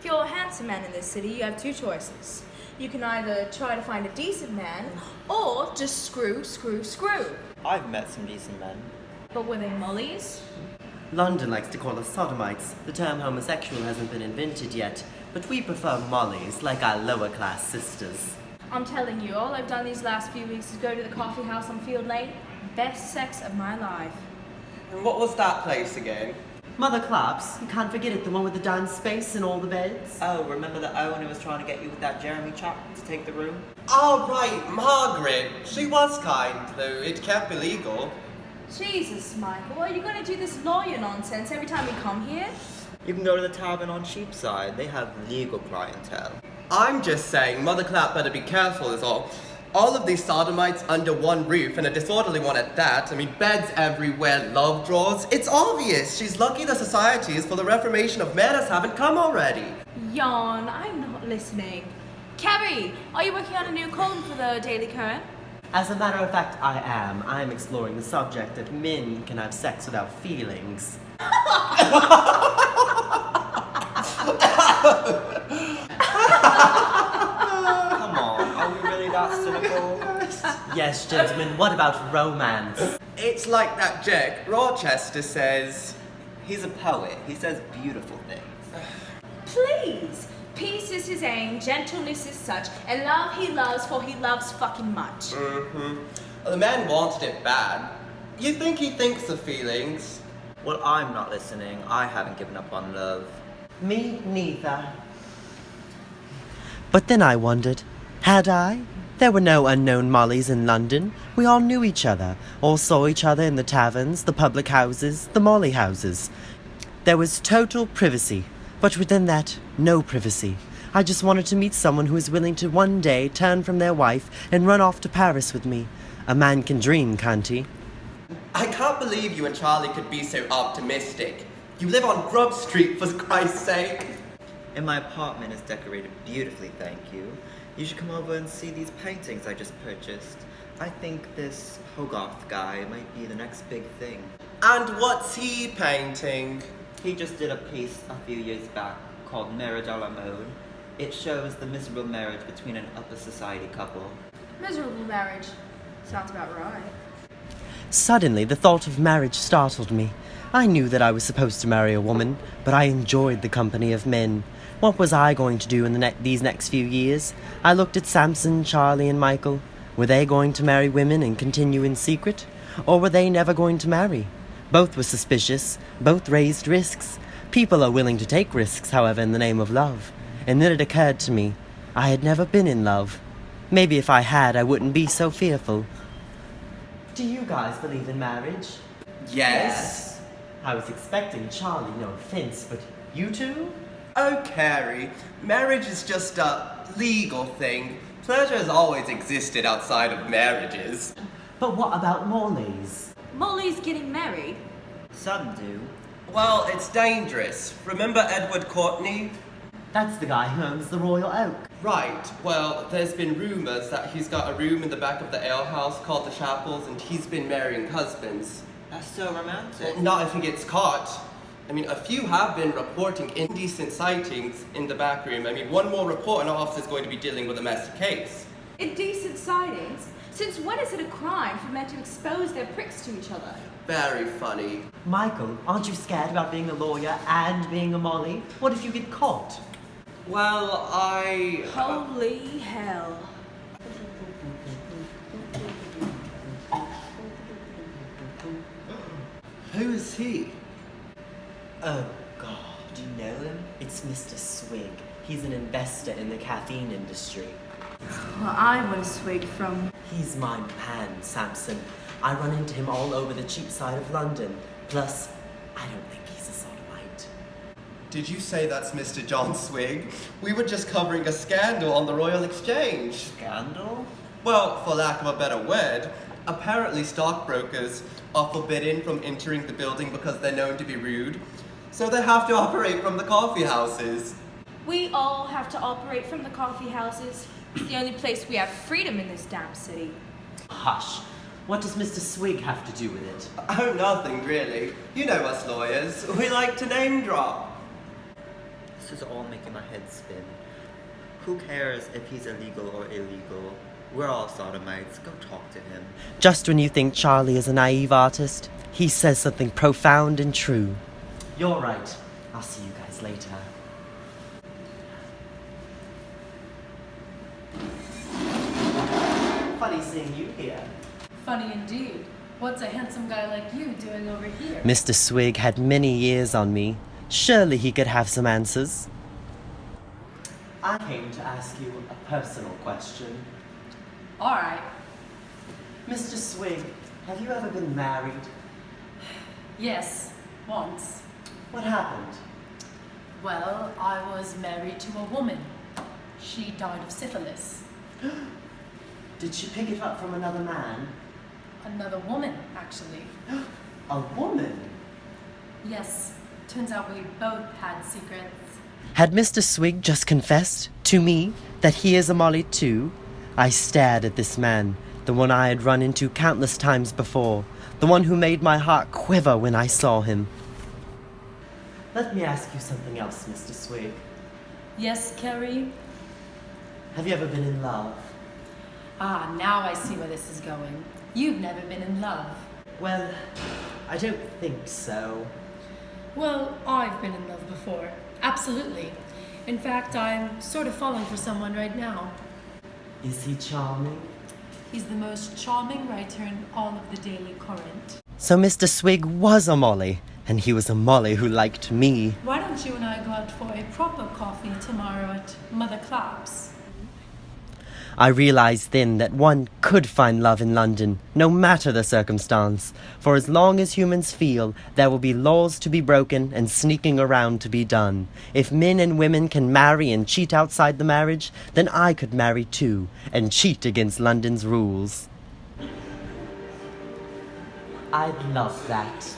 If you're a handsome man in this city, you have two choices. You can either try to find a decent man, or just screw. I've met some decent men. But were they mollies? London likes to call us sodomites. The term homosexual hasn't been invented yet, but we prefer mollies, like our lower-class sisters. I'm telling you, all I've done these last few weeks is go to the coffee house on Field Lane. Best sex of my life. And what was that place again? Mother Claps, you can't forget it, the one with the dance space and all the beds. Oh, remember the owner was trying to get you with that Jeremy chap to take the room? Oh, right, Margaret. She was kind, though it can't be legal. Jesus, Michael, are you going to do this lawyer nonsense every time we come here? You can go to the tavern on Sheepside. They have legal clientele. I'm just saying, Mother Clap better be careful is all. All of these sodomites under one roof, and a disorderly one at that. I mean, beds everywhere, love drawers. It's obvious. She's lucky the societies for the reformation of manners haven't come already. Yawn, I'm not listening. Carrie, are you working on a new column for the Daily Current? As a matter of fact, I am. I'm exploring the subject of men can have sex without feelings. Come on, are we really that cynical? Yes, gentlemen, what about romance? It's like that Jack Rochester says. He's a poet. He says beautiful things. Please! Peace is his aim, gentleness is such, and love he loves, for he loves fucking much. Well, the man wanted it bad. You think he thinks of feelings? Well, I'm not listening. I haven't given up on love. Me neither. But then I wondered, had I? There were no unknown mollies in London. We all knew each other, all saw each other in the taverns, the public houses, the molly houses. There was total privacy, but within that, no privacy. I just wanted to meet someone who was willing to one day turn from their wife and run off to Paris with me. A man can dream, can't he? I can't believe you and Charlie could be so optimistic. You live on Grub Street, for Christ's sake. And my apartment is decorated beautifully, thank you. You should come over and see these paintings I just purchased. I think this Hogarth guy might be the next big thing. And what's he painting? He just did a piece a few years back called Marriage a la Mode. It shows the miserable marriage between an upper society couple. Miserable marriage. Sounds about right. Suddenly, the thought of marriage startled me. I knew that I was supposed to marry a woman, but I enjoyed the company of men. What was I going to do in these next few years? I looked at Samson, Charlie, and Michael. Were they going to marry women and continue in secret? Or were they never going to marry? Both were suspicious. Both raised risks. People are willing to take risks, however, in the name of love. And then it occurred to me, I had never been in love. Maybe if I had, I wouldn't be so fearful. Do you guys believe in marriage? Yes. I was expecting Charlie, no offense, but you two? Oh, Carrie, marriage is just a legal thing. Pleasure has always existed outside of marriages. But what about mollies? Molly's getting married. Some do. Well, it's dangerous. Remember Edward Courtney? That's the guy who owns the Royal Oak. Right. Well, there's been rumors that he's got a room in the back of the alehouse called the Chapels, and he's been marrying husbands. That's so romantic. Not if he gets caught. I mean, a few have been reporting indecent sightings in the back room. I mean, one more report and our office is going to be dealing with a messy case. Indecent sightings? Since when is it a crime for men to expose their pricks to each other? Very funny. Michael, aren't you scared about being a lawyer and being a molly? What if you get caught? Well, Holy hell. Who is he? Oh, God. Do you know him? It's Mr. Swig. He's an investor in the caffeine industry. Well, I would have swigged from... He's my man, Samson. I run into him all over the cheap side of London. Plus, I don't think he's a sodomite. Did you say that's Mr. John Swig? We were just covering a scandal on the Royal Exchange. Scandal? Well, for lack of a better word, apparently stockbrokers are forbidden from entering the building because they're known to be rude. So they have to operate from the coffee houses. We all have to operate from the coffee houses. It's the only place we have freedom in this damn city. Hush. What does Mr. Swig have to do with it? Oh, nothing really. You know us lawyers. We like to name drop. This is all making my head spin. Who cares if he's illegal or illegal? We're all sodomites. Go talk to him. Just when you think Charlie is a naive artist, he says something profound and true. You're right. I'll see you guys later. Funny seeing you here. Funny indeed. What's a handsome guy like you doing over here? Mr. Swig had many years on me. Surely he could have some answers. I came to ask you a personal question. Alright. Mr. Swig, have you ever been married? Yes, once. What happened? Well, I was married to a woman. She died of syphilis. Did she pick it up from another man? Another woman, actually. A woman? Yes, turns out we both had secrets. Had Mr. Swig just confessed to me that he is a Molly too? I stared at this man, the one I had run into countless times before, the one who made my heart quiver when I saw him. Let me ask you something else, Mr. Swig. Yes, Carrie? Have you ever been in love? Ah, now I see where this is going. You've never been in love. Well, I don't think so. Well, I've been in love before. Absolutely. In fact, I'm sort of falling for someone right now. Is he charming? He's the most charming writer in all of the Daily Current. So Mr. Swig was a Molly, and he was a Molly who liked me. Why don't you and I go out for a proper coffee tomorrow at Mother Clapp's? I realized then that one could find love in London, no matter the circumstance. For as long as humans feel, there will be laws to be broken and sneaking around to be done. If men and women can marry and cheat outside the marriage, then I could marry too, and cheat against London's rules. I'd love that.